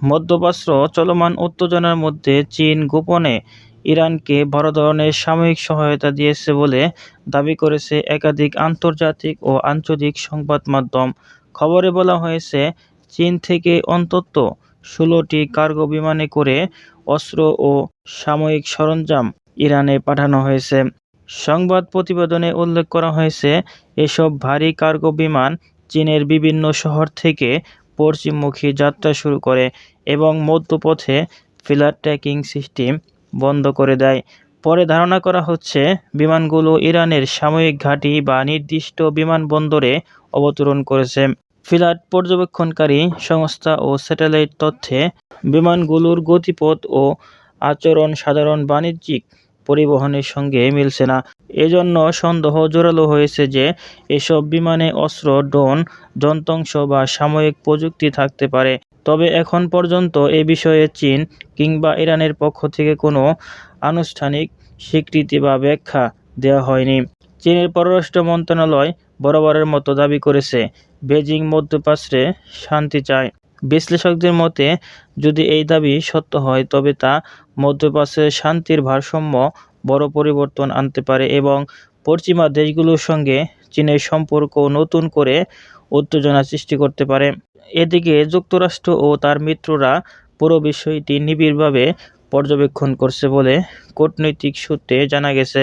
মধ্যপ্রাচ্য চলমান উত্তেজনার মধ্যে চীন গোপনে ইরানকে বড় ধরনের সামরিক সহায়তা দিয়েছে বলে দাবি করেছে একাধিক আন্তর্জাতিক ও আঞ্চলিক সংবাদ মাধ্যম। খবরে বলা হয়েছে, চীন থেকে অন্তত 16টি কার্গো বিমানে করে অস্ত্র ও সামরিক সরঞ্জাম ইরানে পাঠানো হয়েছে। সংবাদ প্রতিবেদনে উল্লেখ করা হয়েছে, এসব ভারী কার্গো বিমান চীনের বিভিন্ন শহর থেকে পশ্চিমমুখী যাত্রা শুরু করে এবং মধ্যপথে ফ্লাইট ট্র্যাকিং সিস্টেম বন্ধ করে দেয়। পরে ধারণা করা হচ্ছে, বিমানগুলো ইরানের সামরিক ঘাঁটি বা নির্দিষ্ট বিমানবন্দরে অবতরণ করেছে। ফ্লাইট পর্যবেক্ষণকারী সংস্থা ও স্যাটেলাইট তথ্যে বিমানগুলোর গতিপথ ও আচরণ সাধারণ বাণিজ্যিক পরিবহনের সঙ্গে মিলছে না। এজন্য সন্দেহ জোরালো হয়েছে যে এসব বিমানে অস্ত্র, ড্রোন, যন্ত্রাংশ বা সামরিক প্রযুক্তি থাকতে পারে। তবে এখন পর্যন্ত এ বিষয়ে চীন কিংবা ইরানের পক্ষ থেকে কোনো আনুষ্ঠানিক স্বীকৃতি বা ব্যাখ্যা দেওয়া হয়নি। চীনের পররাষ্ট্র মন্ত্রণালয় বরাবরের মতো দাবি করেছে, বেজিং মধ্যপ্রাচ্যে শান্তি চায়। বিশ্লেষকদের মতে, যদি এই দাবি সত্য হয় তবে তা মধ্যপ্রাচ্যের শান্তির ভারসাম্য বড় পরিবর্তন আনতে পারে এবং পশ্চিমা দেশগুলোর সঙ্গে চীনের সম্পর্ক নতুন করে উত্তেজনা সৃষ্টি করতে পারে। এদিকে যুক্তরাষ্ট্র ও তার মিত্ররা পুরো বিষয়টি নিবিড়ভাবে পর্যবেক্ষণ করছে বলে কূটনৈতিক সূত্রে জানা গেছে।